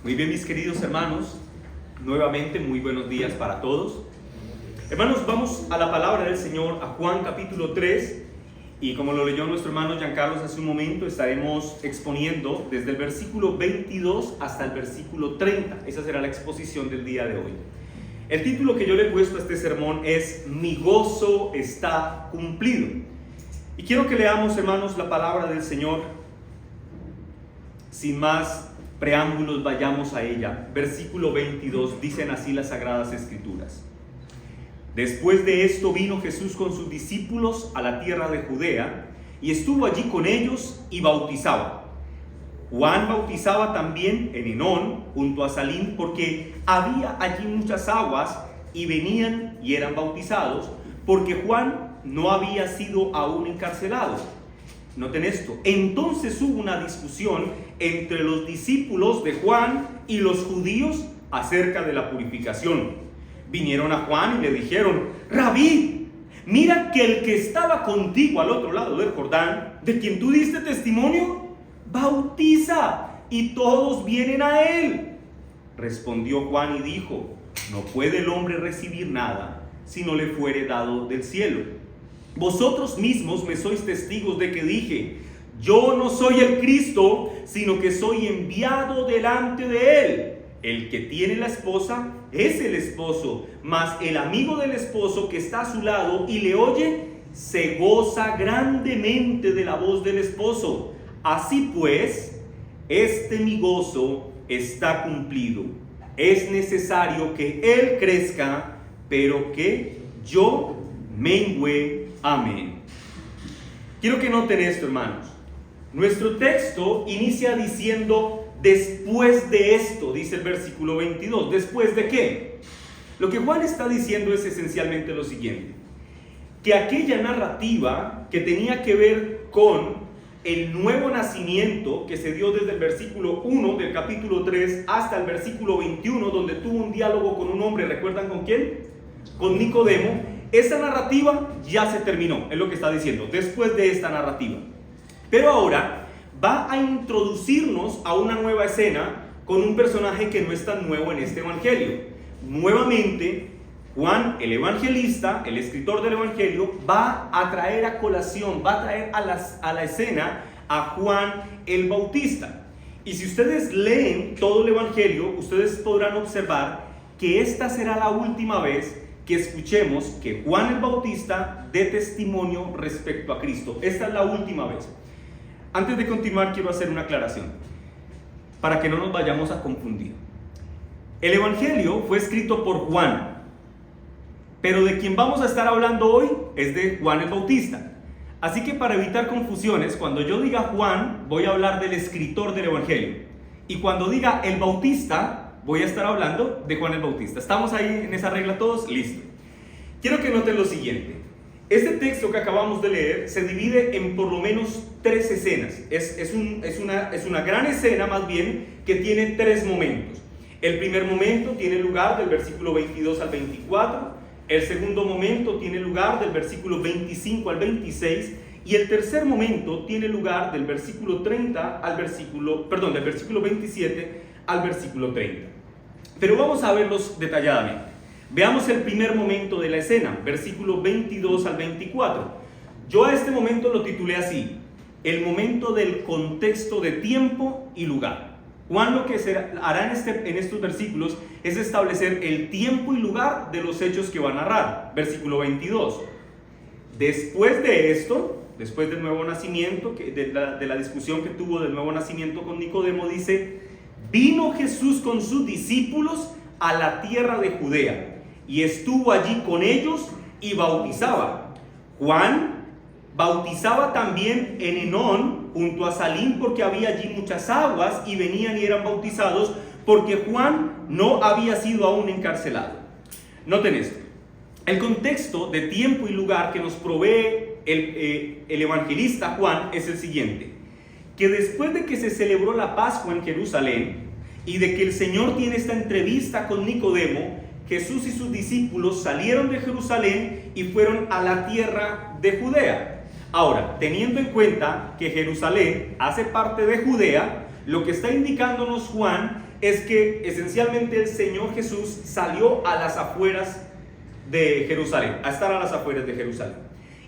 Muy bien, mis queridos hermanos, nuevamente muy buenos días para todos. Hermanos, vamos a la palabra del Señor, a Juan capítulo 3, y como lo leyó nuestro hermano Giancarlos hace un momento, estaremos exponiendo desde el versículo 22 hasta el versículo 30. Esa será la exposición del día de hoy. El título que yo le he puesto a este sermón es Mi gozo está cumplido. Y quiero que leamos, hermanos, la palabra del Señor. Sin más preámbulos, vayamos a ella. Versículo 22, dicen así las Sagradas Escrituras. Después de esto vino Jesús con sus discípulos a la tierra de Judea, y estuvo allí con ellos y bautizaba. Juan bautizaba también en Enón, junto a Salim, porque había allí muchas aguas, y venían y eran bautizados, porque Juan no había sido aún encarcelado. Noten esto. Entonces hubo una discusión entre los discípulos de Juan y los judíos acerca de la purificación. Vinieron a Juan y le dijeron: Rabí, mira que el que estaba contigo al otro lado del Jordán, de quien tú diste testimonio, bautiza, y todos vienen a él. Respondió Juan y dijo: No puede el hombre recibir nada si no le fuere dado del cielo. Vosotros mismos me sois testigos de que dije: yo no soy el Cristo, sino que soy enviado delante de él. El que tiene la esposa es el esposo, mas el amigo del esposo que está a su lado y le oye, se goza grandemente de la voz del esposo. Así pues, este mi gozo está cumplido. Es necesario que él crezca, pero que yo mengüe. Amén. Quiero que noten esto, hermanos. Nuestro texto inicia diciendo: después de esto, dice el versículo 22. ¿Después de qué? Lo que Juan está diciendo es esencialmente lo siguiente: que aquella narrativa que tenía que ver con el nuevo nacimiento que se dio desde el versículo 1 del capítulo 3 hasta el versículo 21, donde tuvo un diálogo con un hombre, ¿recuerdan con quién? Con Nicodemo. Esa narrativa ya se terminó, es lo que está diciendo, después de esta narrativa. Pero ahora va a introducirnos a una nueva escena con un personaje que no es tan nuevo en este evangelio. Nuevamente, Juan, el evangelista, el escritor del evangelio, va a traer a colación, va a traer a la escena a Juan el Bautista. Y si ustedes leen todo el evangelio, ustedes podrán observar que esta será la última vez que escuchemos que Juan el Bautista dé testimonio respecto a Cristo. Esta es la última vez. Antes de continuar, quiero hacer una aclaración para que no nos vayamos a confundir. El evangelio fue escrito por Juan, pero de quien vamos a estar hablando hoy es de Juan el Bautista. Así que para evitar confusiones, cuando yo diga Juan, voy a hablar del escritor del evangelio, y cuando diga el Bautista, voy a estar hablando de Juan el Bautista. ¿Estamos ahí en esa regla todos? Listo. Quiero que noten lo siguiente. Este texto que acabamos de leer se divide en por lo menos tres escenas. Es una gran escena, más bien, que tiene tres momentos. El primer momento tiene lugar del versículo 22 al 24. El segundo momento tiene lugar del versículo 25 al 26. Y el tercer momento tiene lugar del versículo 30 al del versículo 27 al versículo 30. Pero vamos a verlos detalladamente. Veamos el primer momento de la escena, versículo 22 al 24. Yo a este momento lo titulé así: el momento del contexto de tiempo y lugar. Juan lo que hará en estos versículos es establecer el tiempo y lugar de los hechos que va a narrar. Versículo 22. Después de esto, después del nuevo nacimiento, de la discusión que tuvo del nuevo nacimiento con Nicodemo, dice: vino Jesús con sus discípulos a la tierra de Judea, y estuvo allí con ellos y bautizaba. Juan bautizaba también en Enón, junto a Salim, porque había allí muchas aguas, y venían y eran bautizados, porque Juan no había sido aún encarcelado. Noten esto. El contexto de tiempo y lugar que nos provee el evangelista Juan es el siguiente: que después de que se celebró la Pascua en Jerusalén y de que el Señor tiene esta entrevista con Nicodemo, Jesús y sus discípulos salieron de Jerusalén y fueron a la tierra de Judea. Ahora, teniendo en cuenta que Jerusalén hace parte de Judea, lo que está indicándonos Juan es que esencialmente el Señor Jesús salió a las afueras de Jerusalén, a estar a las afueras de Jerusalén.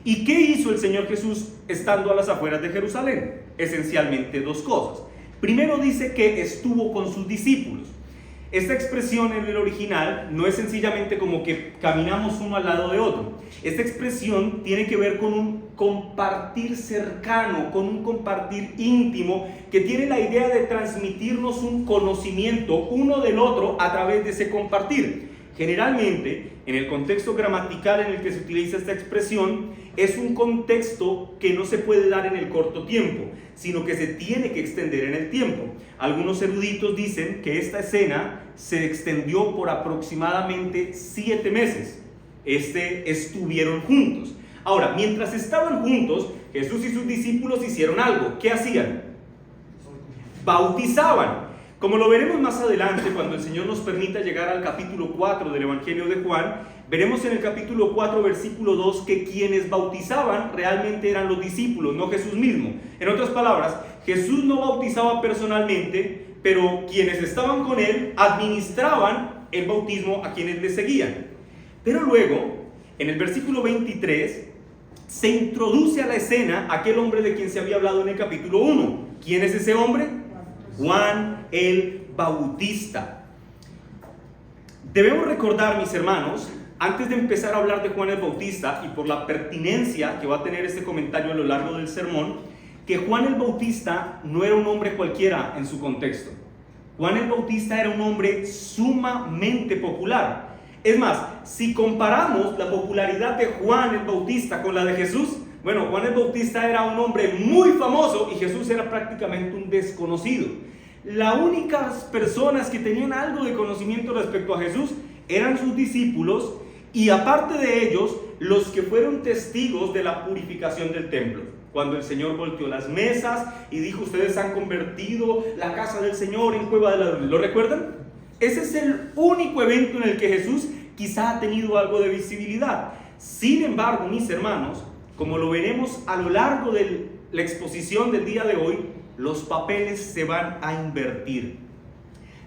¿Y qué hizo el Señor Jesús estando a las afueras de Jerusalén? Esencialmente dos cosas. Primero dice que estuvo con sus discípulos. Esta expresión en el original no es sencillamente como que caminamos uno al lado de otro. Esta expresión tiene que ver con un compartir cercano, con un compartir íntimo, que tiene la idea de transmitirnos un conocimiento uno del otro a través de ese compartir. Generalmente, en el contexto gramatical en el que se utiliza esta expresión, es un contexto que no se puede dar en el corto tiempo, sino que se tiene que extender en el tiempo. Algunos eruditos dicen que esta escena se extendió por aproximadamente 7 meses. Estuvieron juntos. Ahora, mientras estaban juntos, Jesús y sus discípulos hicieron algo. ¿Qué hacían? Bautizaban. Como lo veremos más adelante, cuando el Señor nos permita llegar al capítulo 4 del Evangelio de Juan, veremos en el capítulo 4, versículo 2, que quienes bautizaban realmente eran los discípulos, no Jesús mismo. En otras palabras, Jesús no bautizaba personalmente, pero quienes estaban con él administraban el bautismo a quienes le seguían. Pero luego, en el versículo 23, se introduce a la escena aquel hombre de quien se había hablado en el capítulo 1. ¿Quién es ese hombre? Juan el Bautista. Debemos recordar, mis hermanos, antes de empezar a hablar de Juan el Bautista, y por la pertinencia que va a tener este comentario a lo largo del sermón, que Juan el Bautista no era un hombre cualquiera en su contexto. Juan el Bautista era un hombre sumamente popular. Es más, si comparamos la popularidad de Juan el Bautista con la de Jesús, bueno, Juan el Bautista era un hombre muy famoso y Jesús era prácticamente un desconocido. Las únicas personas que tenían algo de conocimiento respecto a Jesús eran sus discípulos, y aparte de ellos, los que fueron testigos de la purificación del templo. Cuando el Señor volteó las mesas y dijo: ustedes han convertido la casa del Señor en cueva de ladrones. ¿Lo recuerdan? Ese es el único evento en el que Jesús quizá ha tenido algo de visibilidad. Sin embargo, mis hermanos, como lo veremos a lo largo de la exposición del día de hoy, los papeles se van a invertir.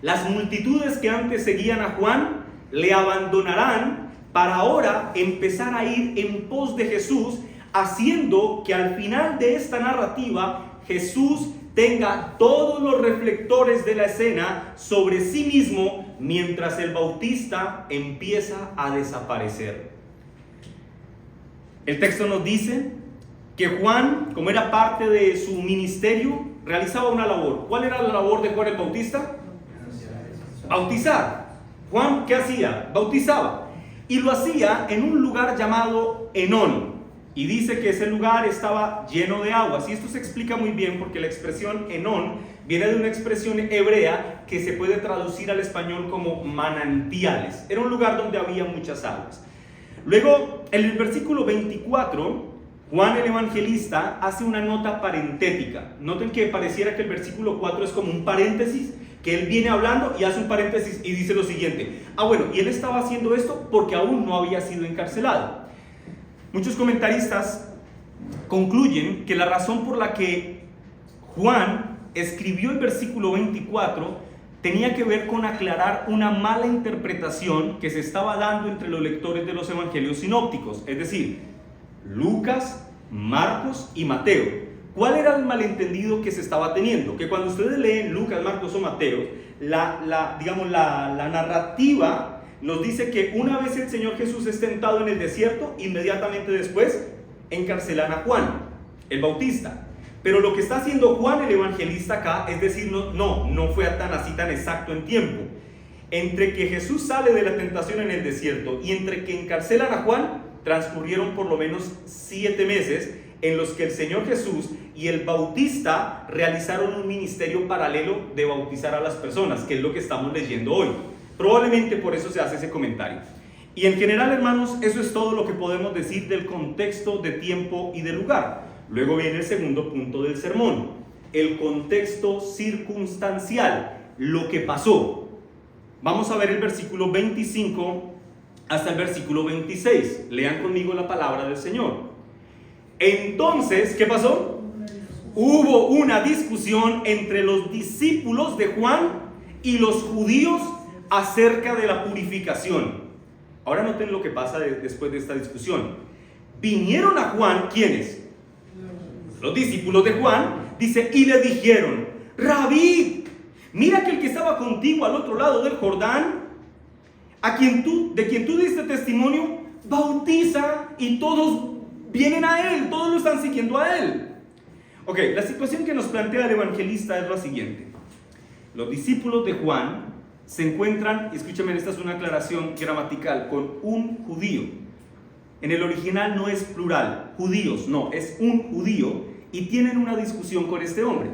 Las multitudes que antes seguían a Juan le abandonarán para ahora empezar a ir en pos de Jesús, haciendo que al final de esta narrativa Jesús tenga todos los reflectores de la escena sobre sí mismo, mientras el Bautista empieza a desaparecer. El texto nos dice que Juan, como era parte de su ministerio, realizaba una labor. ¿Cuál era la labor de Juan el Bautista? Bautizar. Juan, ¿qué hacía? Bautizaba. Y lo hacía en un lugar llamado Enón. Y dice que ese lugar estaba lleno de aguas. Y esto se explica muy bien porque la expresión Enón viene de una expresión hebrea que se puede traducir al español como manantiales. Era un lugar donde había muchas aguas. Luego, en el versículo 24, Juan el Evangelista hace una nota parentética. Noten que pareciera que el versículo 4 es como un paréntesis, que él viene hablando y hace un paréntesis y dice lo siguiente: y él estaba haciendo esto porque aún no había sido encarcelado. Muchos comentaristas concluyen que la razón por la que Juan escribió el versículo 24 tenía que ver con aclarar una mala interpretación que se estaba dando entre los lectores de los evangelios sinópticos, es decir, Lucas, Marcos y Mateo. ¿Cuál era el malentendido que se estaba teniendo? Que cuando ustedes leen Lucas, Marcos o Mateo, la narrativa nos dice que una vez el Señor Jesús es tentado en el desierto, inmediatamente después encarcelan a Juan el Bautista. Pero lo que está haciendo Juan el Evangelista acá es decirnos: no fue tan exacto en tiempo. Entre que Jesús sale de la tentación en el desierto y entre que encarcelan a Juan, transcurrieron por lo menos 7 meses en los que el Señor Jesús y el Bautista realizaron un ministerio paralelo de bautizar a las personas, que es lo que estamos leyendo hoy. Probablemente por eso se hace ese comentario. Y en general, hermanos, eso es todo lo que podemos decir del contexto de tiempo y de lugar. Luego viene el segundo punto del sermón, el contexto circunstancial, lo que pasó. Vamos a ver el versículo 25 hasta el versículo 26. Lean conmigo la palabra del Señor. Entonces, ¿qué pasó? Hubo una discusión entre los discípulos de Juan y los judíos acerca de la purificación. Ahora noten lo que pasa después de esta discusión. Vinieron a Juan, ¿quiénes? Los discípulos de Juan, dice, y le dijeron: Rabí, mira que el que estaba contigo al otro lado del Jordán, de quien tú diste testimonio, bautiza, y todos vienen a él, todos lo están siguiendo a él. Ok, la situación que nos plantea el evangelista es la siguiente. Los discípulos de Juan se encuentran, y escúchame, esta es una aclaración gramatical, con un judío. En el original no es plural, judíos, no, es un judío, y tienen una discusión con este hombre.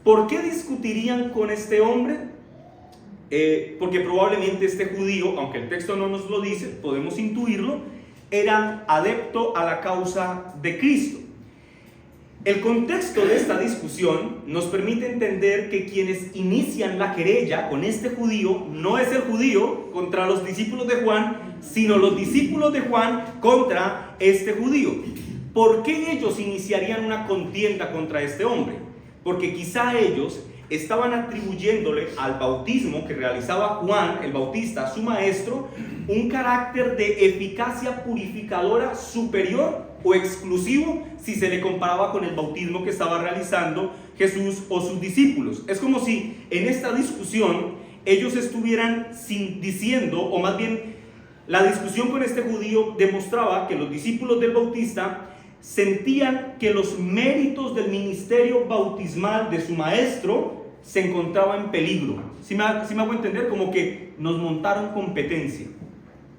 ¿Por qué discutirían con este hombre? Porque probablemente este judío, aunque el texto no nos lo dice, podemos intuirlo, era adepto a la causa de Cristo. El contexto de esta discusión nos permite entender que quienes inician la querella con este judío no es el judío contra los discípulos de Juan, sino los discípulos de Juan contra este judío. ¿Por qué ellos iniciarían una contienda contra este hombre? Porque quizá ellos estaban atribuyéndole al bautismo que realizaba Juan el Bautista, su maestro, un carácter de eficacia purificadora superior o exclusivo si se le comparaba con el bautismo que estaba realizando Jesús o sus discípulos. Es como si en esta discusión ellos estuvieran diciendo, o más bien la discusión con este judío demostraba que los discípulos del Bautista sentían que los méritos del ministerio bautismal de su maestro se encontraban en peligro. ¿Sí me hago entender? Como que nos montaron competencia.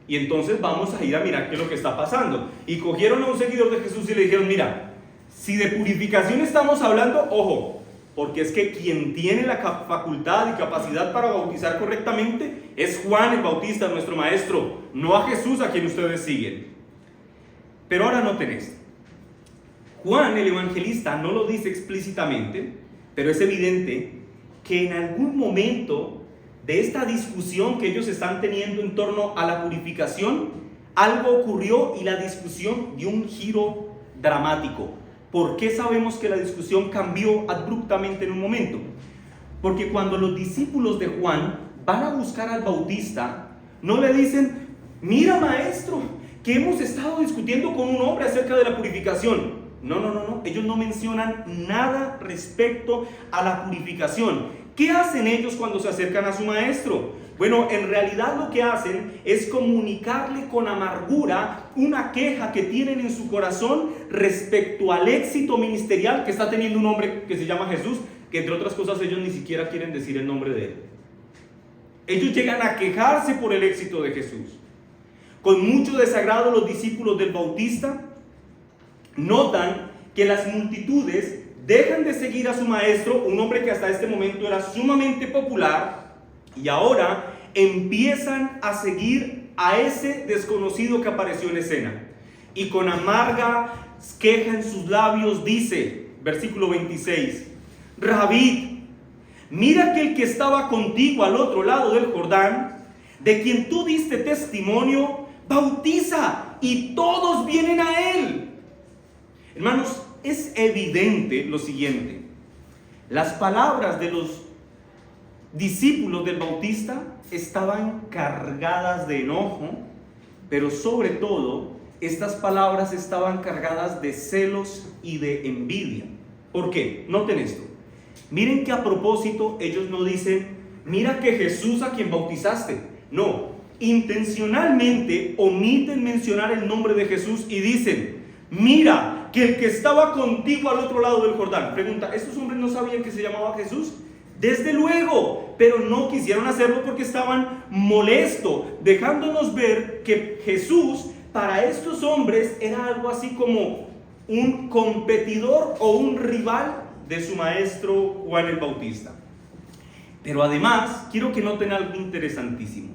Y entonces vamos a ir a mirar qué es lo que está pasando. Y cogieron a un seguidor de Jesús y le dijeron: mira, si de purificación estamos hablando, ojo, porque es que quien tiene la facultad y capacidad para bautizar correctamente es Juan el Bautista, nuestro maestro, no a Jesús a quien ustedes siguen. Pero ahora noten esto. Juan el evangelista no lo dice explícitamente, pero es evidente que en algún momento de esta discusión que ellos están teniendo en torno a la purificación, algo ocurrió y la discusión dio un giro dramático. ¿Por qué sabemos que la discusión cambió abruptamente en un momento? Porque cuando los discípulos de Juan van a buscar al Bautista, no le dicen: mira, maestro, que hemos estado discutiendo con un hombre acerca de la purificación. No. Ellos no mencionan nada respecto a la purificación. ¿Qué hacen ellos cuando se acercan a su maestro? Bueno, en realidad lo que hacen es comunicarle con amargura una queja que tienen en su corazón respecto al éxito ministerial que está teniendo un hombre que se llama Jesús, que entre otras cosas ellos ni siquiera quieren decir el nombre de él. Ellos llegan a quejarse por el éxito de Jesús. Con mucho desagrado, los discípulos del Bautista notan que las multitudes dejan de seguir a su maestro, un hombre que hasta este momento era sumamente popular, y ahora empiezan a seguir a ese desconocido que apareció en escena. Y con amarga queja en sus labios dice, versículo 26, Rabí, mira que el que estaba contigo al otro lado del Jordán, de quien tú diste testimonio, bautiza, y todos vienen a él. Hermanos, es evidente lo siguiente: las palabras de los discípulos del Bautista estaban cargadas de enojo, pero sobre todo, estas palabras estaban cargadas de celos y de envidia. ¿Por qué? Noten esto. Miren que a propósito ellos no dicen: mira que Jesús a quien bautizaste. No, intencionalmente omiten mencionar el nombre de Jesús y dicen: mira que el que estaba contigo al otro lado del Jordán. Pregunta: ¿estos hombres no sabían que se llamaba Jesús? Desde luego, pero no quisieron hacerlo porque estaban molestos, dejándonos ver que Jesús para estos hombres era algo así como un competidor o un rival de su maestro Juan el Bautista. Pero además, quiero que noten algo interesantísimo.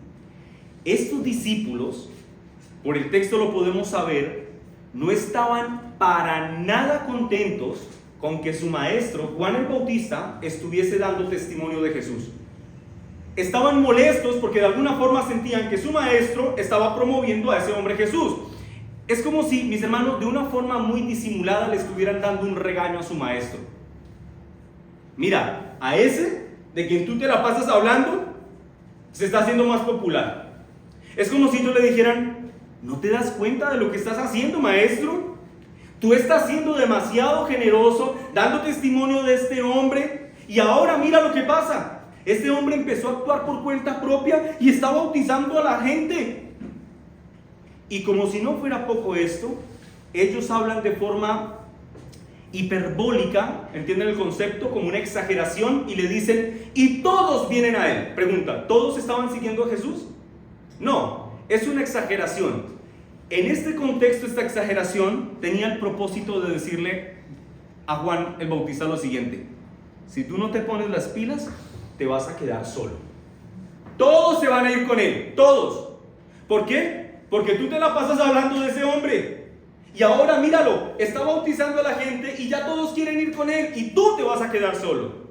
Estos discípulos, por el texto lo podemos saber, no estaban para nada contentos con que su maestro, Juan el Bautista, estuviese dando testimonio de Jesús. Estaban molestos porque de alguna forma sentían que su maestro estaba promoviendo a ese hombre Jesús. Es como si, mis hermanos, de una forma muy disimulada le estuvieran dando un regaño a su maestro. Mira, a ese de quien tú te la pasas hablando se está haciendo más popular. Es como si ellos le dijeran: ¿no te das cuenta de lo que estás haciendo, maestro? Tú estás siendo demasiado generoso, dando testimonio de este hombre, y ahora mira lo que pasa. Este hombre empezó a actuar por cuenta propia y está bautizando a la gente. Y como si no fuera poco esto, ellos hablan de forma hiperbólica, entienden el concepto, como una exageración, y le dicen: y todos vienen a él. Pregunta: ¿todos estaban siguiendo a Jesús? No, es una exageración. En este contexto, esta exageración tenía el propósito de decirle a Juan el Bautista lo siguiente: si tú no te pones las pilas, te vas a quedar solo. Todos se van a ir con él, todos. ¿Por qué? Porque tú te la pasas hablando de ese hombre, y ahora míralo, está bautizando a la gente y ya todos quieren ir con él, y tú te vas a quedar solo.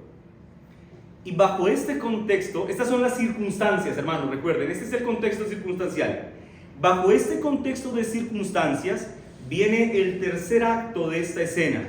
Y bajo este contexto, estas son las circunstancias, hermanos, recuerden, este es el contexto circunstancial. Bajo este contexto de circunstancias viene el tercer acto de esta escena,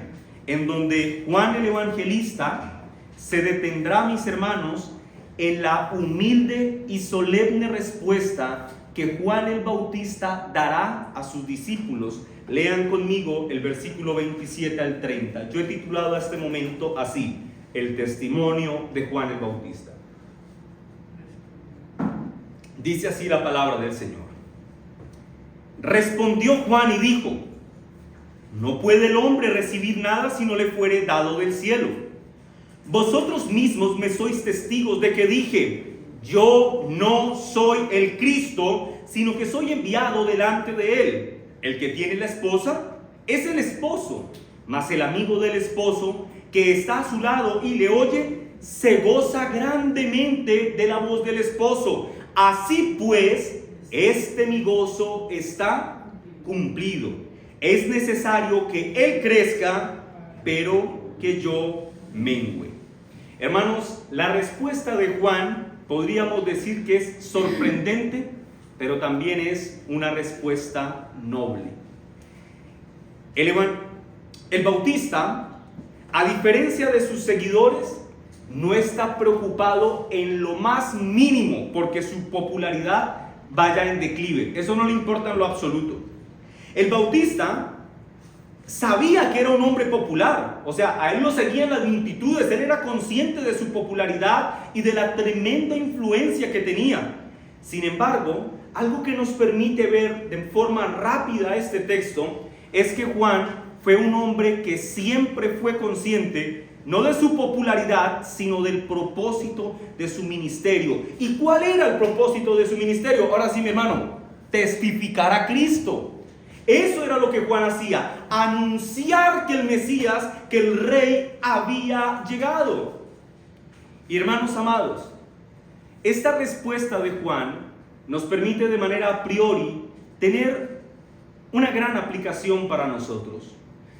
en donde Juan el Evangelista se detendrá, mis hermanos, en la humilde y solemne respuesta que Juan el Bautista dará a sus discípulos. Lean conmigo el versículo 27 al 30. Yo he titulado a este momento así: el testimonio de Juan el Bautista. Dice así la palabra del Señor. Respondió Juan y dijo: no puede el hombre recibir nada si no le fuere dado del cielo. Vosotros mismos me sois testigos de que dije: yo no soy el Cristo, sino que soy enviado delante de él. El que tiene la esposa es el esposo, mas el amigo del esposo que está a su lado y le oye, se goza grandemente de la voz del esposo. Así pues, este mi gozo está cumplido. Es necesario que él crezca, pero que yo mengüe. Hermanos, la respuesta de Juan podríamos decir que es sorprendente, pero también es una respuesta noble. El Bautista, a diferencia de sus seguidores, no está preocupado en lo más mínimo porque su popularidad vaya en declive. Eso no le importa en lo absoluto. El Bautista sabía que era un hombre popular, o sea, a él lo seguían las multitudes, él era consciente de su popularidad y de la tremenda influencia que tenía. Sin embargo, algo que nos permite ver de forma rápida este texto es que Juan fue un hombre que siempre fue consciente no de su popularidad, sino del propósito de su ministerio. ¿Y cuál era el propósito de su ministerio? Ahora sí, mi hermano: testificar a Cristo. Eso era lo que Juan hacía: anunciar que el Mesías, que el Rey había llegado. Y hermanos amados, esta respuesta de Juan nos permite de manera a priori tener una gran aplicación para nosotros.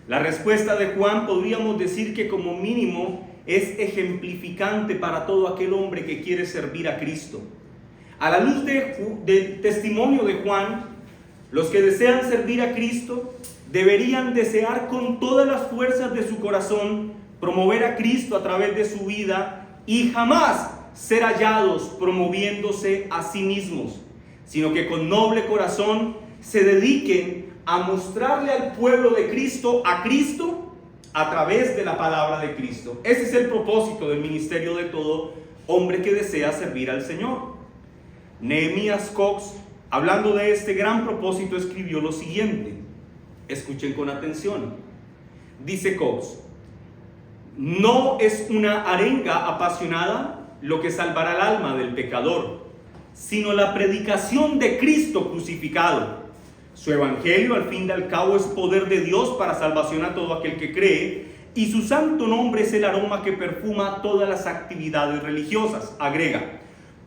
La respuesta de Juan podríamos decir que como mínimo es ejemplificante para todo aquel hombre que quiere servir a Cristo. A la luz del testimonio de Juan, los que desean servir a Cristo deberían desear con todas las fuerzas de su corazón promover a Cristo a través de su vida y jamás ser hallados promoviéndose a sí mismos, sino que con noble corazón se dediquen a mostrarle al pueblo de Cristo a Cristo a través de la palabra de Cristo. Ese es el propósito del ministerio de todo hombre que desea servir al Señor. Nehemías Cox, hablando de este gran propósito, escribió lo siguiente. Escuchen con atención. Dice Cox: no es una arenga apasionada lo que salvará el alma del pecador, sino la predicación de Cristo crucificado. Su evangelio, al fin y al cabo, es poder de Dios para salvación a todo aquel que cree, y su santo nombre es el aroma que perfuma todas las actividades religiosas. Agrega: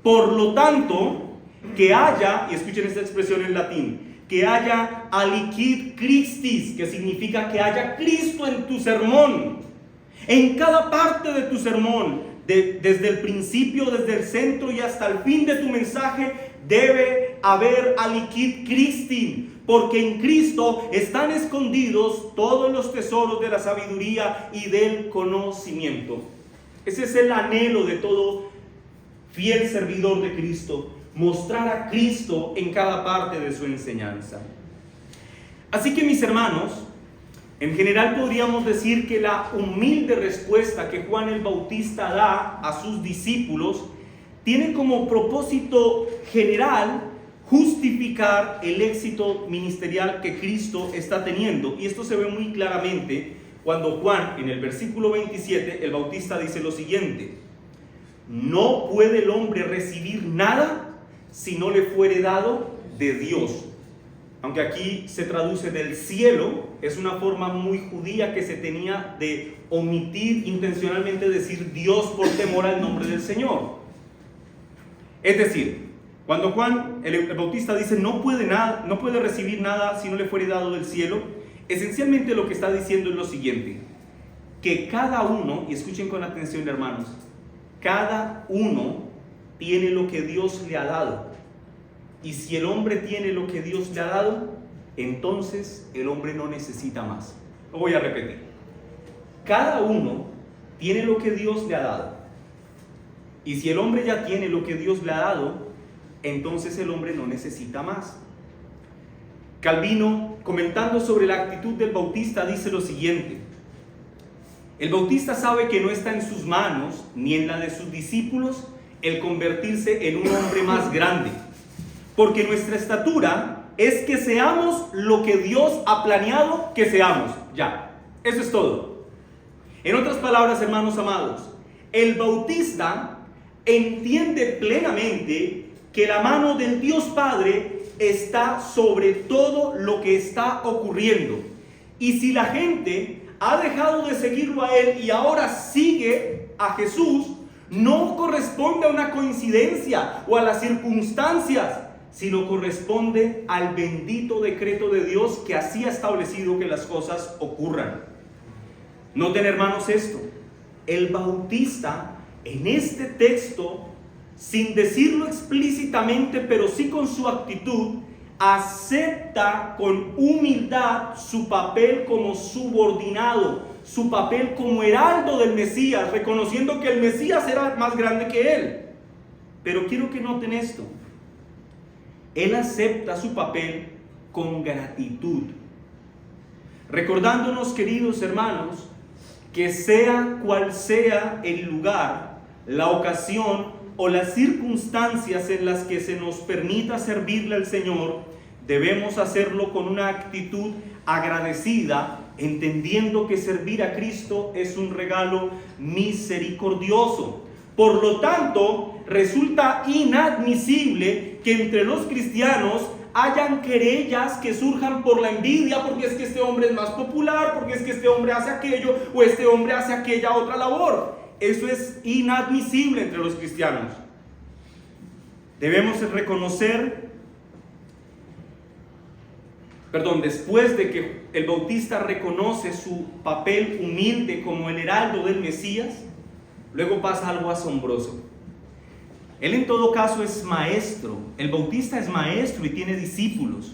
por lo tanto, que haya, y escuchen esta expresión en latín, que haya aliquid Christis, que significa que haya Cristo en tu sermón, en cada parte de tu sermón, desde el principio, desde el centro y hasta el fin de tu mensaje, debe haber aliquid Christi, porque en Cristo están escondidos todos los tesoros de la sabiduría y del conocimiento. Ese es el anhelo de todo fiel servidor de Cristo, mostrar a Cristo en cada parte de su enseñanza. Así que, mis hermanos, en general podríamos decir que la humilde respuesta que Juan el Bautista da a sus discípulos tiene como propósito general justificar el éxito ministerial que Cristo está teniendo. Y esto se ve muy claramente cuando Juan, en el versículo 27, el Bautista dice lo siguiente: no puede el hombre recibir nada si no le fuere dado de Dios. Aunque aquí se traduce del cielo, es una forma muy judía que se tenía de omitir intencionalmente decir Dios por temor al nombre del Señor. Es decir, cuando Juan el Bautista dice no puede recibir nada si no le fuere dado del cielo, esencialmente lo que está diciendo es lo siguiente: que cada uno, y escuchen con atención, hermanos, cada uno tiene lo que Dios le ha dado. Y si el hombre tiene lo que Dios le ha dado, entonces el hombre no necesita más. Lo voy a repetir. Cada uno tiene lo que Dios le ha dado. Y si el hombre ya tiene lo que Dios le ha dado, entonces el hombre no necesita más. Calvino, comentando sobre la actitud del Bautista, dice lo siguiente: el Bautista sabe que no está en sus manos, ni en la de sus discípulos, el convertirse en un hombre más grande. Porque nuestra estatura es que seamos lo que Dios ha planeado que seamos. Ya, eso es todo. En otras palabras, hermanos amados, el Bautista entiende plenamente que la mano del Dios Padre está sobre todo lo que está ocurriendo. Y si la gente ha dejado de seguirlo a Él y ahora sigue a Jesús, no corresponde a una coincidencia o a las circunstancias, sino corresponde al bendito decreto de Dios que así ha establecido que las cosas ocurran. Noten, hermanos, esto: el Bautista en este texto, sin decirlo explícitamente, pero sí con su actitud, acepta con humildad su papel como subordinado, su papel como heraldo del Mesías, reconociendo que el Mesías era más grande que él. Pero quiero que noten esto: él acepta su papel con gratitud, recordándonos, queridos hermanos, que sea cual sea el lugar, la ocasión o las circunstancias en las que se nos permita servirle al Señor, debemos hacerlo con una actitud agradecida, entendiendo que servir a Cristo es un regalo misericordioso. Por lo tanto, resulta inadmisible que entre los cristianos hayan querellas que surjan por la envidia, porque es que este hombre es más popular, porque es que este hombre hace aquello o este hombre hace aquella otra labor. Eso es inadmisible entre los cristianos. Debemos reconocer, después de que el Bautista reconoce su papel humilde como el heraldo del Mesías, luego pasa algo asombroso. Él en todo caso es maestro. El Bautista es maestro y tiene discípulos.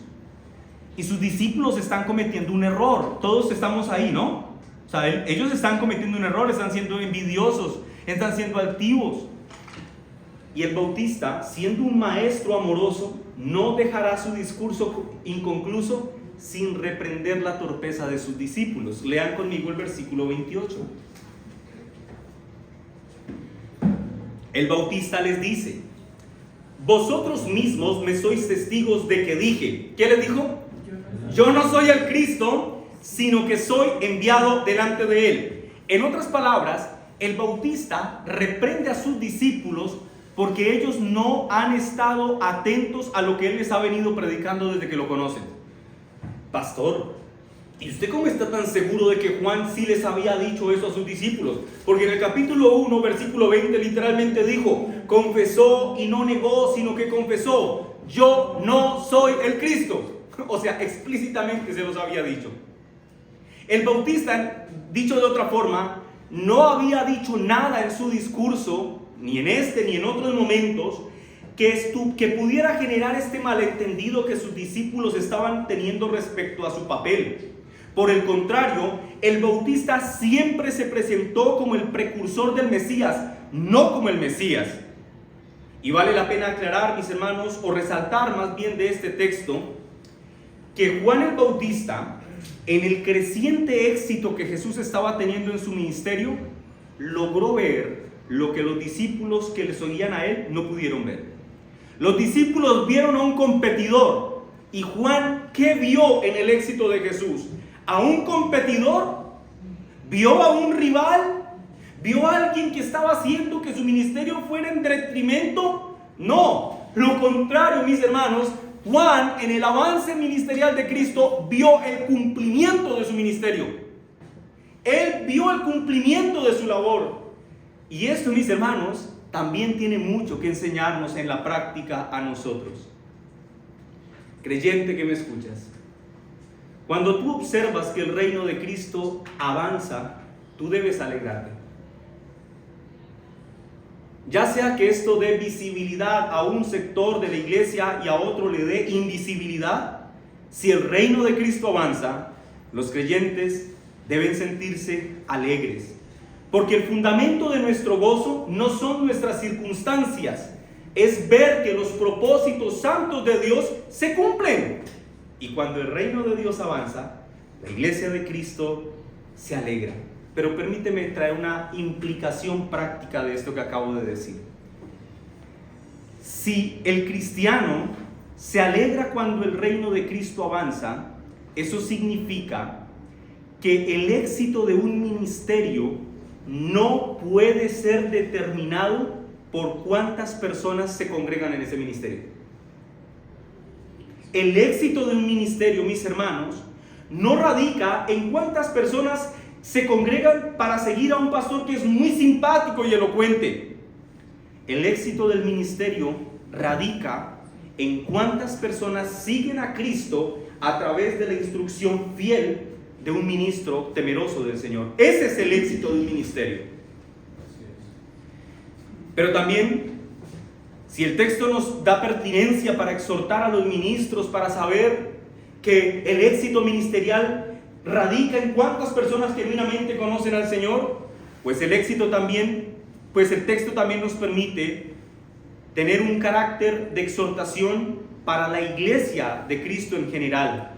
Y sus discípulos están cometiendo un error. Todos estamos ahí, ¿no? O sea, ellos están cometiendo un error, están siendo envidiosos, están siendo altivos. Y el Bautista, siendo un maestro amoroso, no dejará su discurso inconcluso sin reprender la torpeza de sus discípulos. Lean conmigo el versículo 28. El Bautista les dice: vosotros mismos me sois testigos de que dije. ¿Qué les dijo? Yo no soy el Cristo, sino que soy enviado delante de él. En otras palabras, el Bautista reprende a sus discípulos porque ellos no han estado atentos a lo que él les ha venido predicando desde que lo conocen. Pastor, ¿y usted cómo está tan seguro de que Juan sí les había dicho eso a sus discípulos? Porque en el capítulo 1, versículo 20, literalmente dijo: confesó y no negó, sino que confesó: yo no soy el Cristo. O sea, explícitamente se los había dicho. El Bautista, dicho de otra forma, no había dicho nada en su discurso, ni en este ni en otros momentos, que pudiera generar este malentendido que sus discípulos estaban teniendo respecto a su papel. Por el contrario, el Bautista siempre se presentó como el precursor del Mesías, no como el Mesías. Y vale la pena aclarar, mis hermanos, o resaltar más bien de este texto, que Juan el Bautista, en el creciente éxito que Jesús estaba teniendo en su ministerio, logró ver lo que los discípulos que le seguían a él no pudieron ver. Los discípulos vieron a un competidor, y Juan, ¿qué vio en el éxito de Jesús? ¿A un competidor? ¿Vio a un rival? ¿Vio a alguien que estaba haciendo que su ministerio fuera en detrimento? No, lo contrario, mis hermanos. Juan, en el avance ministerial de Cristo, vio el cumplimiento de su ministerio. Él vio el cumplimiento de su labor. Y esto, mis hermanos, también tiene mucho que enseñarnos en la práctica a nosotros. Creyente que me escuchas, cuando tú observas que el reino de Cristo avanza, tú debes alegrarte. Ya sea que esto dé visibilidad a un sector de la iglesia y a otro le dé invisibilidad, si el reino de Cristo avanza, los creyentes deben sentirse alegres. Porque el fundamento de nuestro gozo no son nuestras circunstancias, es ver que los propósitos santos de Dios se cumplen. Y cuando el reino de Dios avanza, la iglesia de Cristo se alegra. Pero permíteme traer una implicación práctica de esto que acabo de decir. Si el cristiano se alegra cuando el reino de Cristo avanza, eso significa que el éxito de un ministerio no puede ser determinado por cuántas personas se congregan en ese ministerio. El éxito de un ministerio, mis hermanos, no radica en cuántas personas se congregan para seguir a un pastor que es muy simpático y elocuente. El éxito del ministerio radica en cuántas personas siguen a Cristo a través de la instrucción fiel de un ministro temeroso del Señor. Ese es el éxito del ministerio. Pero también, si el texto nos da pertinencia para exhortar a los ministros, para saber que el éxito ministerial radica en cuántas personas genuinamente conocen al Señor, pues el texto también nos permite tener un carácter de exhortación para la iglesia de Cristo en general.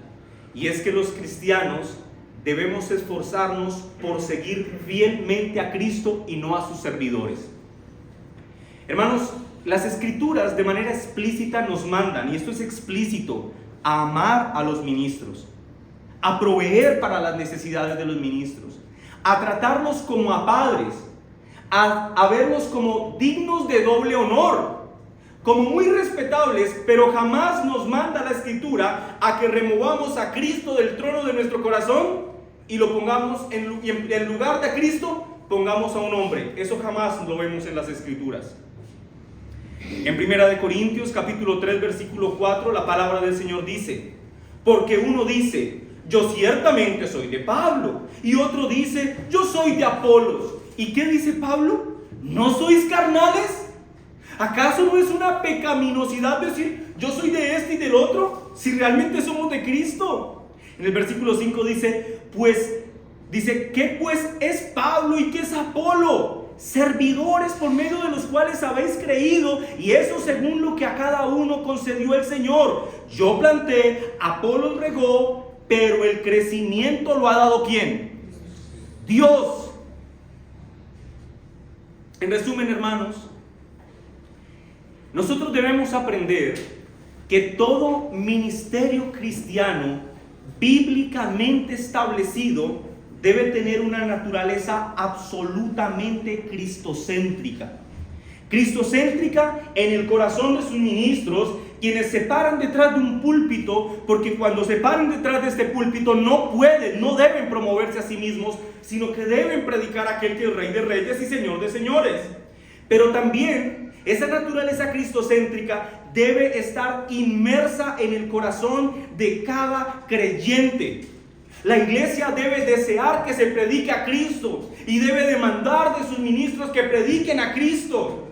Y es que los cristianos debemos esforzarnos por seguir fielmente a Cristo y no a sus servidores. Hermanos, las Escrituras de manera explícita nos mandan, y esto es explícito, a amar a los ministros, a proveer para las necesidades de los ministros, a tratarlos como a padres, a verlos como dignos de doble honor, como muy respetables, pero jamás nos manda la Escritura a que removamos a Cristo del trono de nuestro corazón y lo pongamos en lugar de Cristo, pongamos a un hombre. Eso jamás lo vemos en las Escrituras. En 1 Corintios capítulo 3 versículo 4, la palabra del Señor dice: porque uno dice, yo ciertamente soy de Pablo, y otro dice, yo soy de Apolos. ¿Y qué dice Pablo? ¿No sois carnales? ¿Acaso no es una pecaminosidad decir, yo soy de este y del otro, si realmente somos de Cristo? En el versículo 5 dice, ¿qué pues es Pablo y qué es Apolo? Servidores por medio de los cuales habéis creído, y eso según lo que a cada uno concedió el Señor. Yo planté, Apolo regó, pero el crecimiento lo ha dado ¿quién? Dios. En resumen, hermanos, nosotros debemos aprender que todo ministerio cristiano bíblicamente establecido debe tener una naturaleza absolutamente cristocéntrica. Cristocéntrica en el corazón de sus ministros, quienes se paran detrás de un púlpito, porque cuando se paran detrás de este púlpito no deben promoverse a sí mismos, sino que deben predicar a aquel que es Rey de Reyes y Señor de Señores. Pero también esa naturaleza cristocéntrica debe estar inmersa en el corazón de cada creyente. La iglesia debe desear que se predique a Cristo y debe demandar de sus ministros que prediquen a Cristo.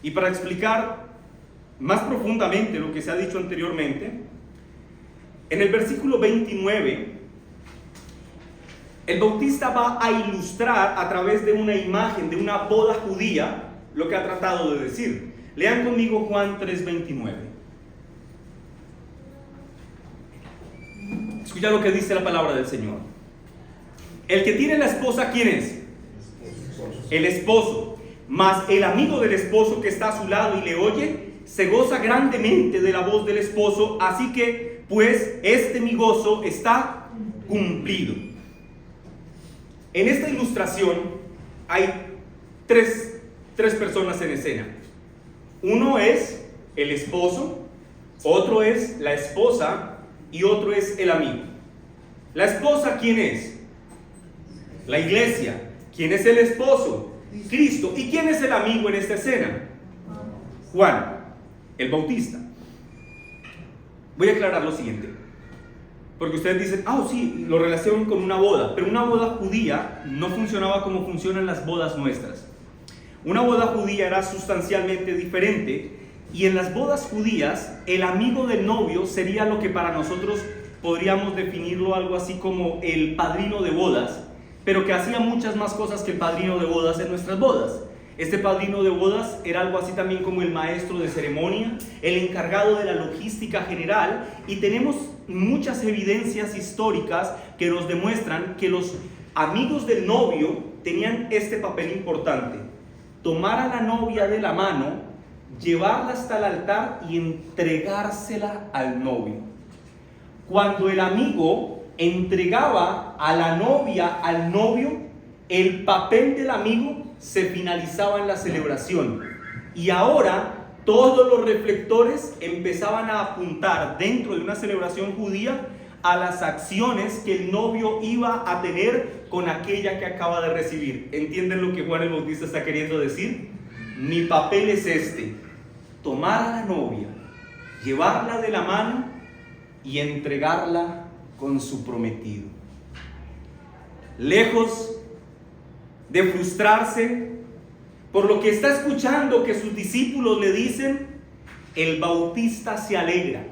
Y para explicar más profundamente lo que se ha dicho anteriormente, En el versículo 29, el Bautista va a ilustrar a través de una imagen de una boda judía lo que ha tratado de decir. Lean conmigo Juan 3:29. Escucha lo que dice la palabra del Señor. El que tiene la esposa, ¿quién es? El esposo. Mas el amigo del esposo que está a su lado y le oye, se goza grandemente de la voz del esposo. Así que, pues, mi gozo está cumplido. En esta ilustración hay tres personas en escena. Uno es el esposo, otro es la esposa y otro es el amigo. La esposa, ¿quién es? La iglesia. ¿Quién es el esposo? Cristo. ¿Y quién es el amigo en esta escena? Juan, el Bautista. Voy a aclarar lo siguiente, porque ustedes dicen, sí, lo relacionan con una boda, pero una boda judía no funcionaba como funcionan las bodas nuestras. Una boda judía era sustancialmente diferente, y en las bodas judías el amigo del novio sería lo que para nosotros podríamos definirlo algo así como el padrino de bodas, pero que hacía muchas más cosas que el padrino de bodas en nuestras bodas. Este padrino de bodas era algo así también como el maestro de ceremonia, el encargado de la logística general, y tenemos muchas evidencias históricas que nos demuestran que los amigos del novio tenían este papel importante: tomar a la novia de la mano, llevarla hasta el altar y entregársela al novio. Cuando el amigo entregaba a la novia al novio, el papel del amigo se finalizaba en la celebración, y ahora todos los reflectores empezaban a apuntar dentro de una celebración judía a las acciones que el novio iba a tener con aquella que acaba de recibir. ¿Entienden lo que Juan el Bautista está queriendo decir? Mi papel es tomar a la novia, llevarla de la mano y entregarla con su prometido. Lejos de frustrarse por lo que está escuchando que sus discípulos le dicen, el Bautista se alegra,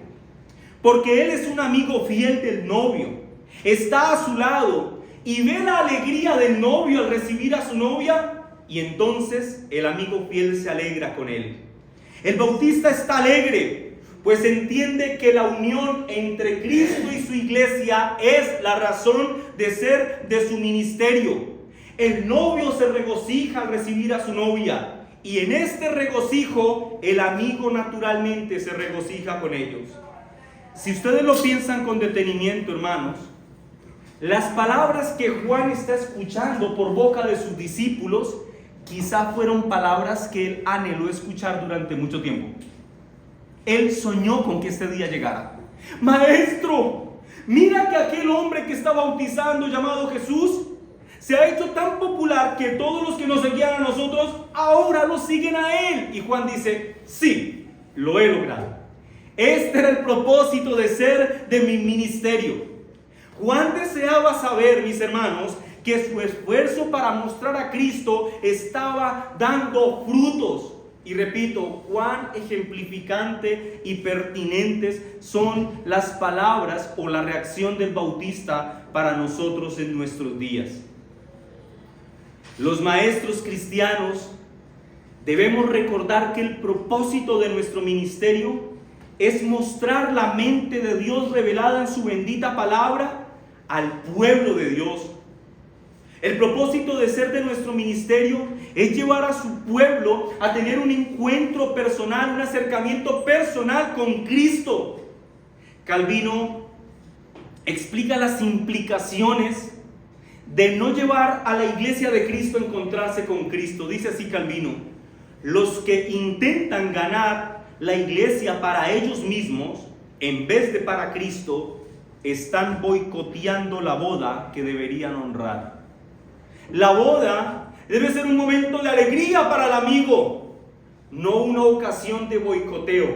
porque él es un amigo fiel del novio, está a su lado y ve la alegría del novio al recibir a su novia, y entonces el amigo fiel se alegra con él. El Bautista está alegre, pues entiende que la unión entre Cristo y su iglesia es la razón de ser de su ministerio. El novio se regocija al recibir a su novia, y en este regocijo el amigo naturalmente se regocija con ellos. Si ustedes lo piensan con detenimiento, hermanos, las palabras que Juan está escuchando por boca de sus discípulos quizá fueron palabras que él anheló escuchar durante mucho tiempo. Él soñó con que este día llegara. Maestro, mira que aquel hombre que está bautizando, llamado Jesús, se ha hecho tan popular que todos los que nos seguían a nosotros ahora lo siguen a él. Y Juan dice, sí, lo he logrado. Este era el propósito de ser de mi ministerio. Juan deseaba saber, mis hermanos, que su esfuerzo para mostrar a Cristo estaba dando frutos. Y repito, cuán ejemplificante y pertinentes son las palabras o la reacción del Bautista para nosotros en nuestros días. Los maestros cristianos debemos recordar que el propósito de nuestro ministerio es mostrar la mente de Dios revelada en su bendita palabra al pueblo de Dios. El propósito de ser de nuestro ministerio es llevar a su pueblo a tener un encuentro personal, un acercamiento personal con Cristo. Calvino explica las implicaciones de no llevar a la iglesia de Cristo a encontrarse con Cristo. Dice así Calvino: los que intentan ganar la iglesia para ellos mismos en vez de para Cristo están boicoteando la boda que deberían honrar. La boda debe ser un momento de alegría para el amigo, no una ocasión de boicoteo,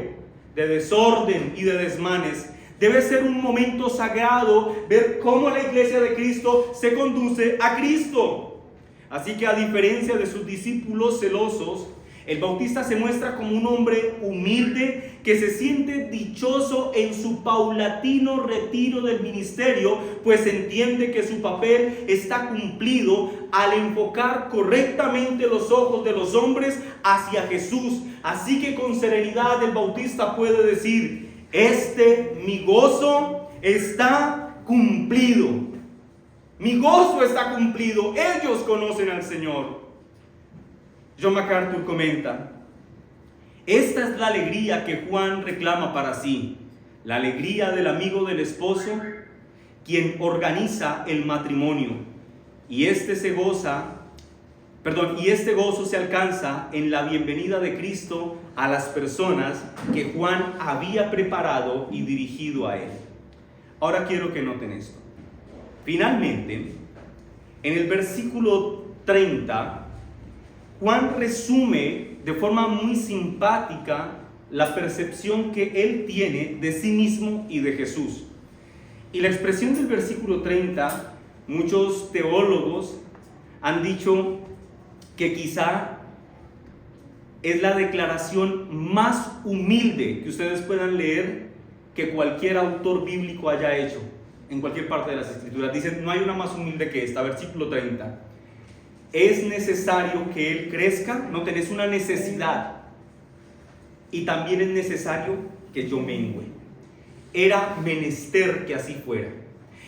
de desorden y de desmanes. Debe ser un momento sagrado ver cómo la iglesia de Cristo se conduce a Cristo. Así que, a diferencia de sus discípulos celosos, El Bautista se muestra como un hombre humilde que se siente dichoso en su paulatino retiro del ministerio, pues entiende que su papel está cumplido al enfocar correctamente los ojos de los hombres hacia Jesús. Así que con serenidad el Bautista puede decir: mi gozo está cumplido. Mi gozo está cumplido. Ellos conocen al Señor. John MacArthur comenta: esta es la alegría que Juan reclama para sí, la alegría del amigo del esposo, quien organiza el matrimonio. Y este gozo se alcanza en la bienvenida de Cristo a las personas que Juan había preparado y dirigido a él. Ahora quiero que noten esto. Finalmente, en el versículo 30, Juan resume de forma muy simpática la percepción que él tiene de sí mismo y de Jesús. Y la expresión del versículo 30, muchos teólogos han dicho que quizá es la declaración más humilde que ustedes puedan leer que cualquier autor bíblico haya hecho en cualquier parte de las Escrituras. Dicen: no hay una más humilde que esta. Versículo 30. Es necesario que Él crezca. No tenés una necesidad. Y también es necesario que yo mengüe. Era menester que así fuera.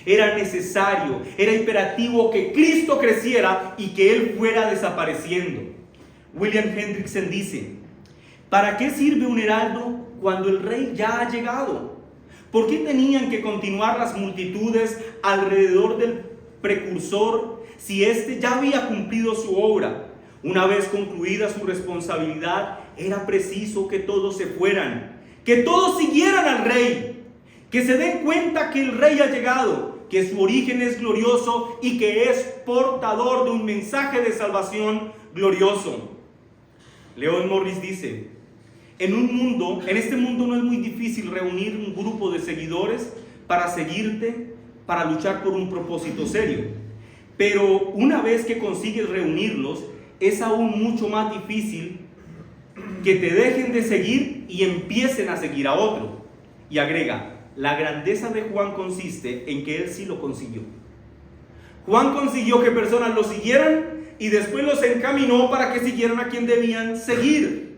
Era necesario, era imperativo que Cristo creciera y que Él fuera desapareciendo. William Hendrickson dice: ¿para qué sirve un heraldo cuando el rey ya ha llegado? ¿Por qué tenían que continuar las multitudes alrededor del precursor si éste ya había cumplido su obra? Una vez concluida su responsabilidad, era preciso que todos se fueran, que todos siguieran al rey, que se den cuenta que el rey ha llegado, que su origen es glorioso y que es portador de un mensaje de salvación glorioso. Leon Morris dice: en este mundo no es muy difícil reunir un grupo de seguidores para seguirte, para luchar por un propósito serio. Pero una vez que consigues reunirlos, es aún mucho más difícil que te dejen de seguir y empiecen a seguir a otro. Y agrega: la grandeza de Juan consiste en que él sí lo consiguió. Juan consiguió que personas lo siguieran y después los encaminó para que siguieran a quien debían seguir.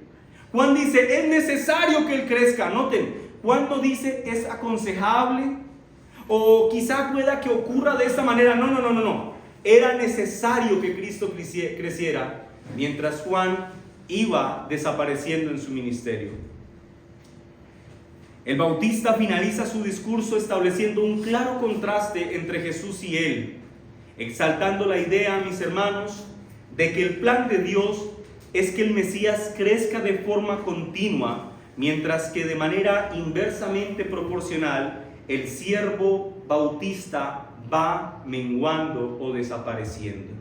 Juan dice: es necesario que él crezca. Noten, Juan no dice es aconsejable o quizá pueda que ocurra de esta manera. No. Era necesario que Cristo creciera mientras Juan iba desapareciendo en su ministerio. El Bautista finaliza su discurso estableciendo un claro contraste entre Jesús y él, exaltando la idea, mis hermanos, de que el plan de Dios es que el Mesías crezca de forma continua, mientras que de manera inversamente proporcional el siervo bautista va menguando o desapareciendo.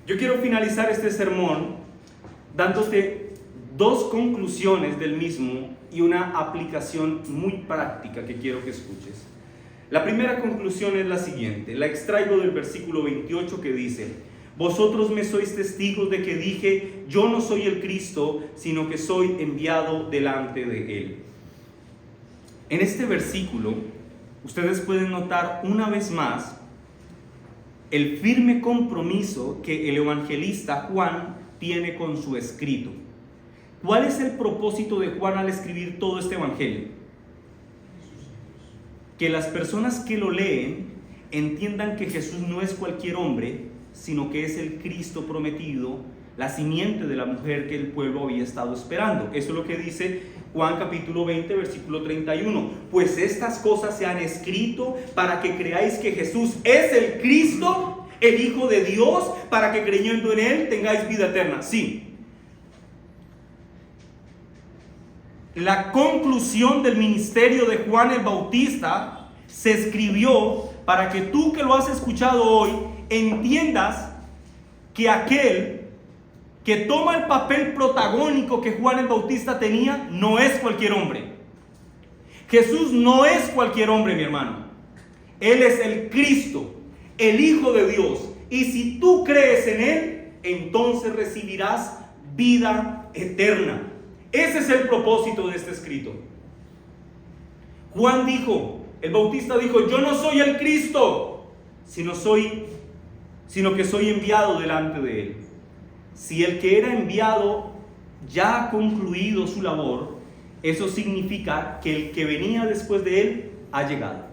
Yo quiero finalizar este sermón dándote dos conclusiones del mismo y una aplicación muy práctica que quiero que escuches. La primera conclusión es la siguiente, la extraigo del versículo 28 que dice: vosotros me sois testigos de que dije, yo no soy el Cristo, sino que soy enviado delante de él. En este versículo, ustedes pueden notar una vez más el firme compromiso que el evangelista Juan tiene con su escrito. ¿Cuál es el propósito de Juan al escribir todo este evangelio? Que las personas que lo leen entiendan que Jesús no es cualquier hombre, sino que es el Cristo prometido, la simiente de la mujer que el pueblo había estado esperando. Eso es lo que dice Juan capítulo 20, versículo 31. Pues estas cosas se han escrito para que creáis que Jesús es el Cristo, el Hijo de Dios, para que creyendo en Él tengáis vida eterna. Sí. La conclusión del ministerio de Juan el Bautista se escribió para que tú que lo has escuchado hoy entiendas que aquel que toma el papel protagónico que Juan el Bautista tenía no es cualquier hombre. Jesús no es cualquier hombre, mi hermano. Él es el Cristo, el Hijo de Dios. Y si tú crees en Él, entonces recibirás vida eterna. Ese es el propósito de este escrito. Juan dijo, el Bautista dijo, yo no soy el Cristo, sino que soy enviado delante de él. Si el que era enviado ya ha concluido su labor, eso significa que el que venía después de él ha llegado.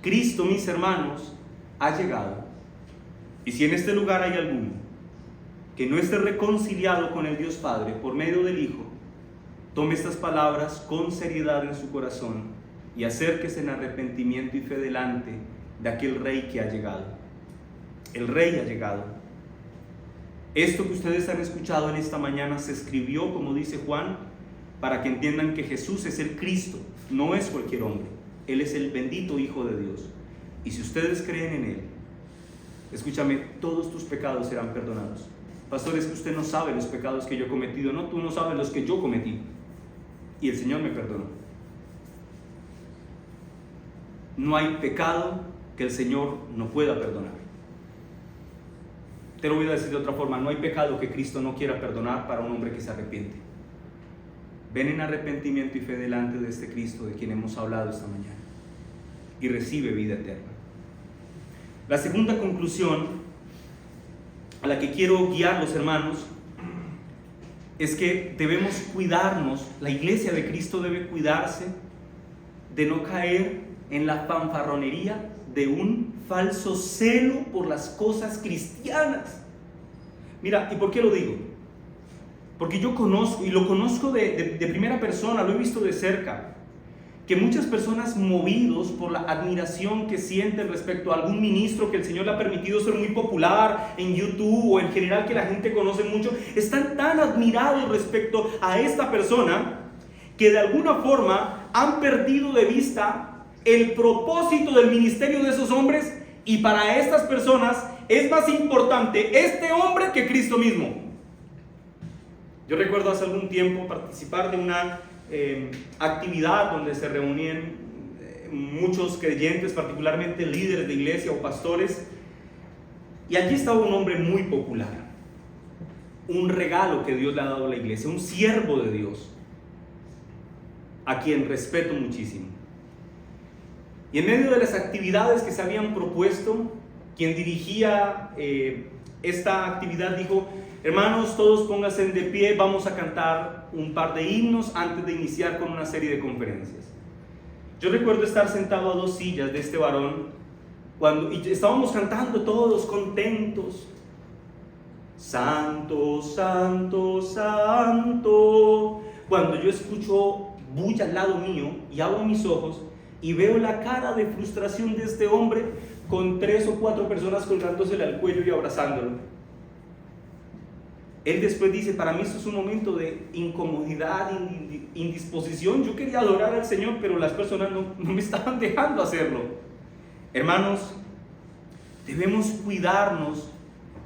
Cristo, mis hermanos, ha llegado. Y si en este lugar hay alguno que no esté reconciliado con el Dios Padre por medio del Hijo, tome estas palabras con seriedad en su corazón y acérquese en arrepentimiento y fe delante de aquel Rey que ha llegado. El Rey ha llegado. Esto que ustedes han escuchado en esta mañana se escribió, como dice Juan, para que entiendan que Jesús es el Cristo, no es cualquier hombre. Él es el bendito Hijo de Dios. Y si ustedes creen en Él, escúchame, todos tus pecados serán perdonados. Pastor, es que usted no sabe los pecados que yo he cometido. No, tú no sabes los que yo cometí. Y el Señor me perdonó. No hay pecado que el Señor no pueda perdonar. Te lo voy a decir de otra forma, no hay pecado que Cristo no quiera perdonar para un hombre que se arrepiente. Ven en arrepentimiento y fe delante de este Cristo de quien hemos hablado esta mañana y recibe vida eterna. La segunda conclusión a la que quiero guiar los hermanos es que debemos cuidarnos, la iglesia de Cristo debe cuidarse de no caer en la fanfarronería de un falso celo por las cosas cristianas. Mira, ¿y por qué lo digo? Porque yo conozco, y lo conozco de primera persona, lo he visto de cerca, que muchas personas movidos por la admiración que sienten respecto a algún ministro que el Señor le ha permitido ser muy popular en YouTube o en general que la gente conoce mucho, están tan admirados respecto a esta persona que de alguna forma han perdido de vista el propósito del ministerio de esos hombres, y para estas personas es más importante este hombre que Cristo mismo. Yo recuerdo hace algún tiempo participar de una actividad donde se reunían muchos creyentes, particularmente líderes de iglesia o pastores, y allí estaba un hombre muy popular, un regalo que Dios le ha dado a la iglesia, un siervo de Dios, a quien respeto muchísimo. Y en medio de las actividades que se habían propuesto, quien dirigía esta actividad dijo: hermanos, todos pónganse de pie, vamos a cantar un par de himnos antes de iniciar con una serie de conferencias. Yo recuerdo estar sentado a 2 sillas de este varón y estábamos cantando todos contentos. Santo, santo, santo. Cuando yo escucho bulla al lado mío y abro mis ojos y veo la cara de frustración de este hombre con 3 o 4 personas colgándosele al cuello y abrazándolo. Él después dice: para mí esto es un momento de incomodidad, indisposición. Yo quería adorar al Señor, pero las personas no me estaban dejando hacerlo. Hermanos, debemos cuidarnos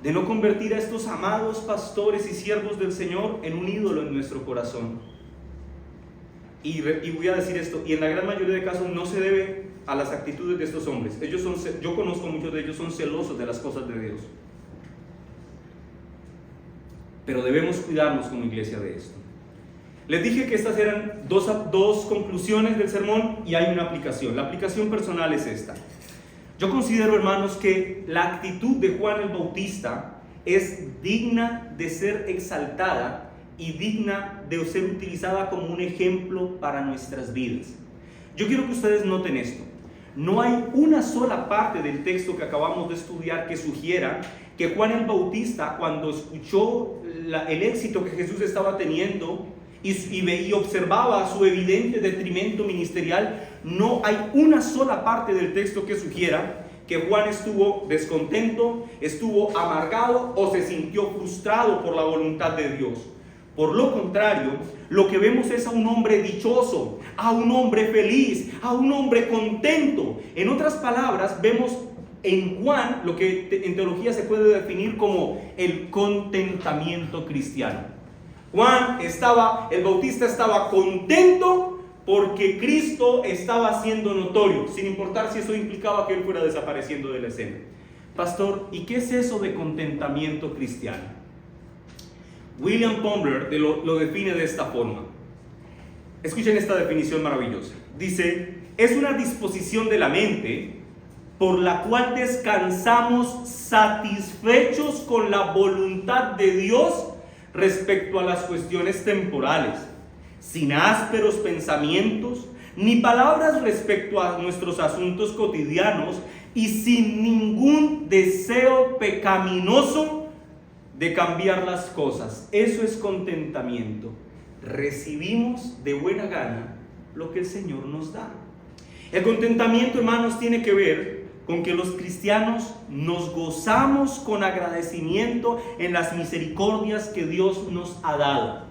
de no convertir a estos amados pastores y siervos del Señor en un ídolo en nuestro corazón. Y voy a decir esto, y en la gran mayoría de casos no se debe a las actitudes de estos hombres. Yo conozco muchos de ellos, son celosos de las cosas de Dios. Pero debemos cuidarnos como iglesia de esto. Les dije que estas eran dos conclusiones del sermón y hay una aplicación. La aplicación personal es esta. Yo considero, hermanos, que la actitud de Juan el Bautista es digna de ser exaltada y digna de ser utilizada como un ejemplo para nuestras vidas. Yo quiero que ustedes noten esto. No hay una sola parte del texto que acabamos de estudiar que sugiera que Juan el Bautista, cuando escuchó el éxito que Jesús estaba teniendo y observaba su evidente detrimento ministerial, no hay una sola parte del texto que sugiera que Juan estuvo descontento, estuvo amargado o se sintió frustrado por la voluntad de Dios. Por lo contrario, lo que vemos es a un hombre dichoso, a un hombre feliz, a un hombre contento. En otras palabras, vemos en Juan lo que en teología se puede definir como el contentamiento cristiano. El Bautista estaba contento porque Cristo estaba siendo notorio, sin importar si eso implicaba que él fuera desapareciendo de la escena. Pastor, ¿y qué es eso de contentamiento cristiano? William Pondler lo define de esta forma. Escuchen esta definición maravillosa. Dice, es una disposición de la mente por la cual descansamos satisfechos con la voluntad de Dios respecto a las cuestiones temporales, sin ásperos pensamientos ni palabras respecto a nuestros asuntos cotidianos y sin ningún deseo pecaminoso de cambiar las cosas. Eso es contentamiento. Recibimos de buena gana lo que el Señor nos da. El contentamiento, hermanos, tiene que ver con que los cristianos nos gozamos con agradecimiento en las misericordias que Dios nos ha dado.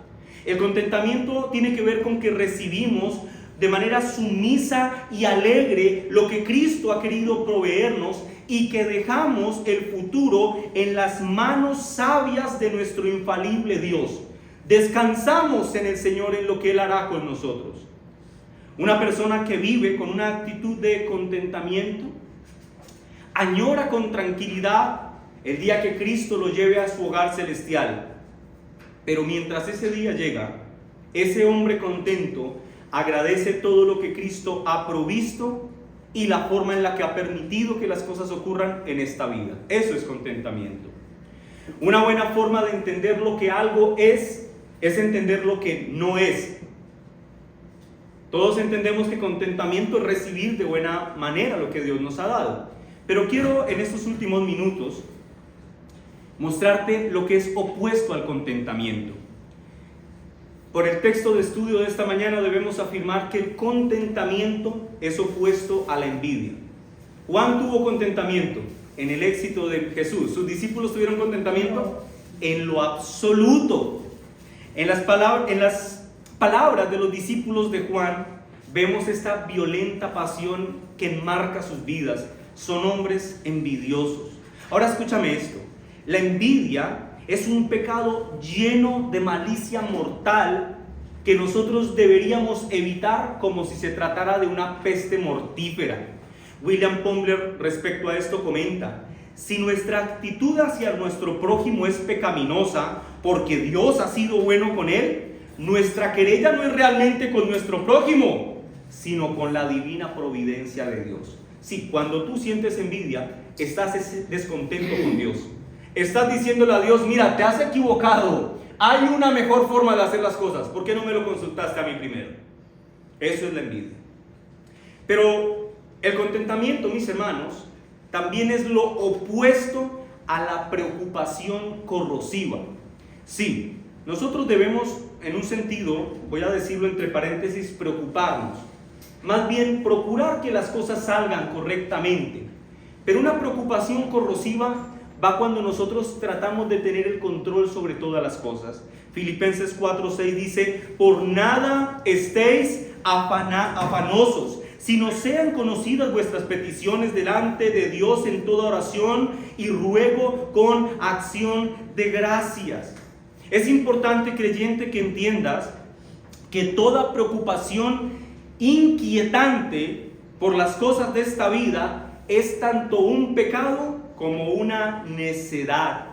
El contentamiento tiene que ver con que recibimos de manera sumisa y alegre lo que Cristo ha querido proveernos y que dejamos el futuro en las manos sabias de nuestro infalible Dios. Descansamos en el Señor, en lo que Él hará con nosotros. Una persona que vive con una actitud de contentamiento añora con tranquilidad el día que Cristo lo lleve a su hogar celestial. Pero mientras ese día llega, ese hombre contento agradece todo lo que Cristo ha provisto y la forma en la que ha permitido que las cosas ocurran en esta vida. Eso es contentamiento. Una buena forma de entender lo que algo es entender lo que no es. Todos entendemos que contentamiento es recibir de buena manera lo que Dios nos ha dado. Pero quiero en estos últimos minutos mostrarte lo que es opuesto al contentamiento. Por el texto de estudio de esta mañana debemos afirmar que el contentamiento es opuesto a la envidia. Juan tuvo contentamiento en el éxito de Jesús. ¿Sus discípulos tuvieron contentamiento? En lo absoluto. En las palabras de los discípulos de Juan vemos esta violenta pasión que enmarca sus vidas. Son hombres envidiosos. Ahora escúchame esto. La envidia es un pecado lleno de malicia mortal que nosotros deberíamos evitar como si se tratara de una peste mortífera. William Pondler respecto a esto comenta: si nuestra actitud hacia nuestro prójimo es pecaminosa porque Dios ha sido bueno con él, nuestra querella no es realmente con nuestro prójimo, sino con la divina providencia de Dios. Sí, cuando tú sientes envidia, estás descontento con Dios. Estás diciéndole a Dios: mira, te has equivocado, hay una mejor forma de hacer las cosas, ¿por qué no me lo consultaste a mí primero? Eso es la envidia. Pero el contentamiento, mis hermanos, también es lo opuesto a la preocupación corrosiva. Sí, nosotros debemos, en un sentido, voy a decirlo entre paréntesis, preocuparnos. Más bien procurar que las cosas salgan correctamente. Pero una preocupación corrosiva va cuando nosotros tratamos de tener el control sobre todas las cosas. Filipenses 4:6 dice: por nada estéis afanosos, sino sean conocidas vuestras peticiones delante de Dios en toda oración y ruego con acción de gracias. Es importante, creyente, que entiendas que toda preocupación inquietante por las cosas de esta vida es tanto un pecado como una necedad.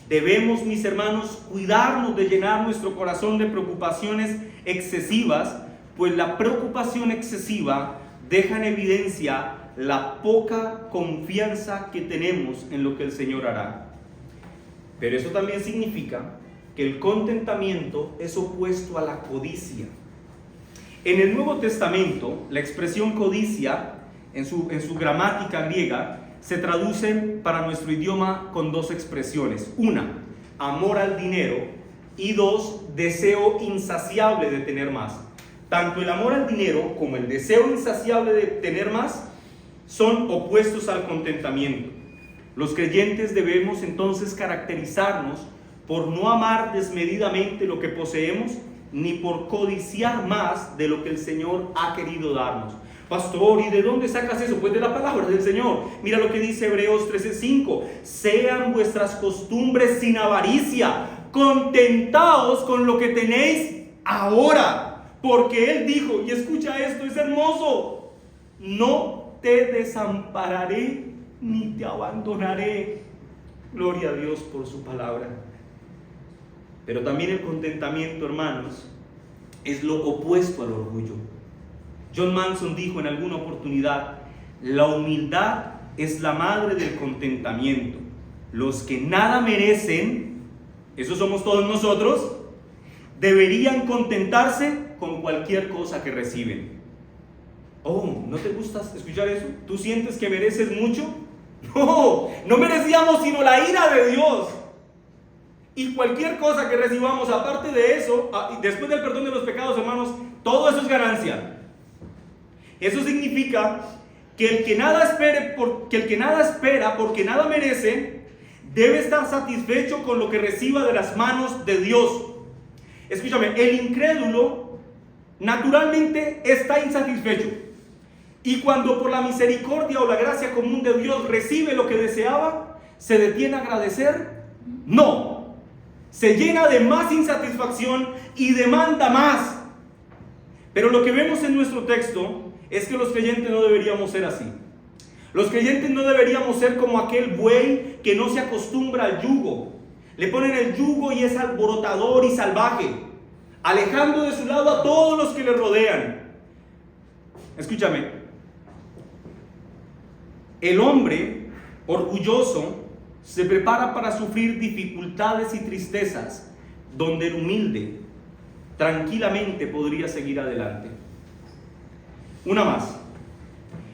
Debemos, mis hermanos, cuidarnos de llenar nuestro corazón de preocupaciones excesivas, pues la preocupación excesiva deja en evidencia la poca confianza que tenemos en lo que el Señor hará. Pero eso también significa que el contentamiento es opuesto a la codicia. En el Nuevo Testamento, la expresión codicia, en su gramática griega, se traduce para nuestro idioma con dos expresiones. Una, amor al dinero, y dos, deseo insaciable de tener más. Tanto el amor al dinero como el deseo insaciable de tener más son opuestos al contentamiento. Los creyentes debemos entonces caracterizarnos por no amar desmedidamente lo que poseemos, ni por codiciar más de lo que el Señor ha querido darnos. Pastor, ¿y de dónde sacas eso? Pues de la palabra del Señor. Mira lo que dice Hebreos 13:5. Sean vuestras costumbres sin avaricia, contentaos con lo que tenéis ahora. Porque Él dijo, y escucha esto, es hermoso: no te desampararé ni te abandonaré. Gloria a Dios por su palabra. Pero también el contentamiento, hermanos, es lo opuesto al orgullo. John Manson dijo en alguna oportunidad: la humildad es la madre del contentamiento. Los que nada merecen, esos somos todos nosotros, deberían contentarse con cualquier cosa que reciben. Oh, ¿no te gusta escuchar eso? ¿Tú sientes que mereces mucho? No, no merecíamos sino la ira de Dios. Y cualquier cosa que recibamos aparte de eso, después del perdón de los pecados, hermanos, todo eso es ganancia. Eso significa que el que nada espera porque nada merece, debe estar satisfecho con lo que reciba de las manos de Dios. Escúchame, el incrédulo naturalmente está insatisfecho. Y cuando por la misericordia o la gracia común de Dios recibe lo que deseaba, ¿se detiene a agradecer? No. Se llena de más insatisfacción y demanda más. Pero lo que vemos en nuestro texto es que los creyentes no deberíamos ser así. Los creyentes no deberíamos ser como aquel buey que no se acostumbra al yugo. Le ponen el yugo y es alborotador y salvaje, alejando de su lado a todos los que le rodean. Escúchame. El hombre orgulloso se prepara para sufrir dificultades y tristezas, donde el humilde tranquilamente podría seguir adelante. Una más.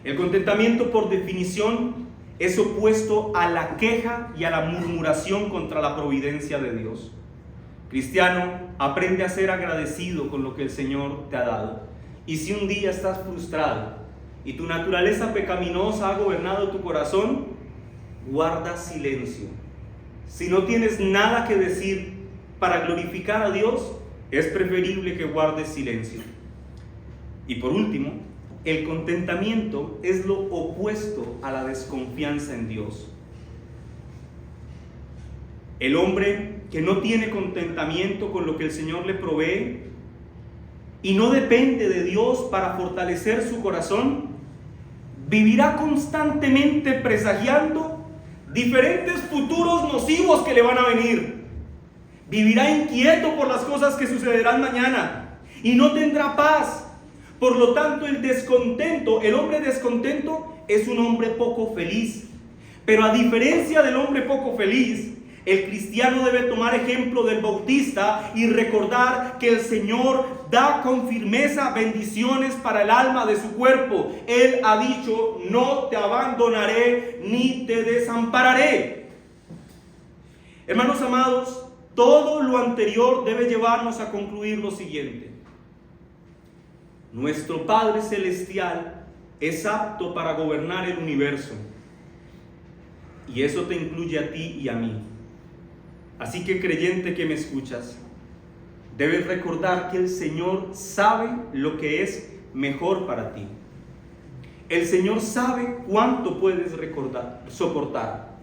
El contentamiento, por definición, es opuesto a la queja y a la murmuración contra la providencia de Dios. Cristiano, aprende a ser agradecido con lo que el Señor te ha dado. Y si un día estás frustrado y tu naturaleza pecaminosa ha gobernado tu corazón, guarda silencio. Si no tienes nada que decir para glorificar a Dios, es preferible que guardes silencio. Y por último, el contentamiento es lo opuesto a la desconfianza en Dios. El hombre que no tiene contentamiento con lo que el Señor le provee y no depende de Dios para fortalecer su corazón, vivirá constantemente presagiando diferentes futuros nocivos que le van a venir. Vivirá inquieto por las cosas que sucederán mañana y no tendrá paz. Por lo tanto, el hombre descontento es un hombre poco feliz. Pero a diferencia del hombre poco feliz, el cristiano debe tomar ejemplo del Bautista y recordar que el Señor da con firmeza bendiciones para el alma de su cuerpo. Él ha dicho: no te abandonaré ni te desampararé. Hermanos amados, todo lo anterior debe llevarnos a concluir lo siguiente: nuestro Padre Celestial es apto para gobernar el universo, y eso te incluye a ti y a mí. Así que, creyente que me escuchas, debes recordar que el Señor sabe lo que es mejor para ti. El Señor sabe cuánto puedes soportar.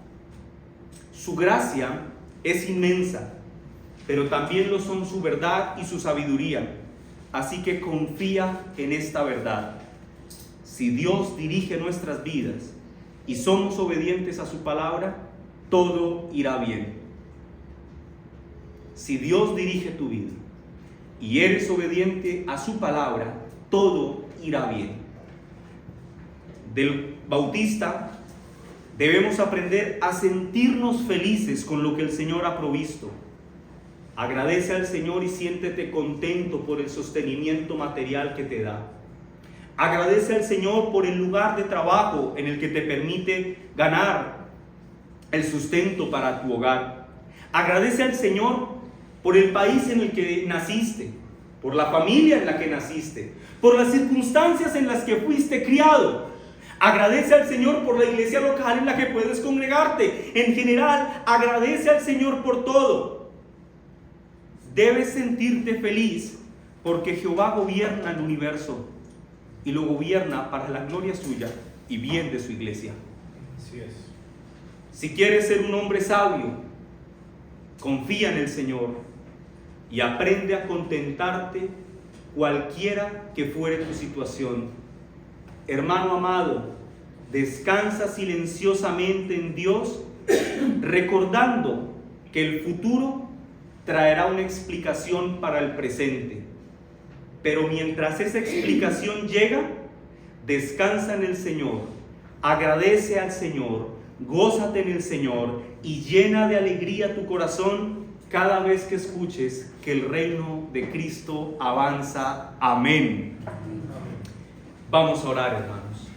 Su gracia es inmensa, pero también lo son su verdad y su sabiduría. Así que confía en esta verdad. Si Dios dirige nuestras vidas y somos obedientes a su palabra, todo irá bien. Si Dios dirige tu vida y eres obediente a su palabra, todo irá bien. Del Bautista debemos aprender a sentirnos felices con lo que el Señor ha provisto. Agradece al Señor y siéntete contento por el sostenimiento material que te da. Agradece al Señor por el lugar de trabajo en el que te permite ganar el sustento para tu hogar. Agradece al Señor por el país en el que naciste, por la familia en la que naciste, por las circunstancias en las que fuiste criado. Agradece al Señor por la iglesia local en la que puedes congregarte. En general, agradece al Señor por todo. Debes sentirte feliz porque Jehová gobierna el universo y lo gobierna para la gloria suya y bien de su iglesia. Así es. Si quieres ser un hombre sabio, confía en el Señor y aprende a contentarte cualquiera que fuere tu situación. Hermano amado, descansa silenciosamente en Dios, recordando que el futuro traerá una explicación para el presente. Pero mientras esa explicación llega, descansa en el Señor, agradece al Señor, gózate en el Señor y llena de alegría tu corazón cada vez que escuches que el reino de Cristo avanza. Amén. Vamos a orar, hermanos.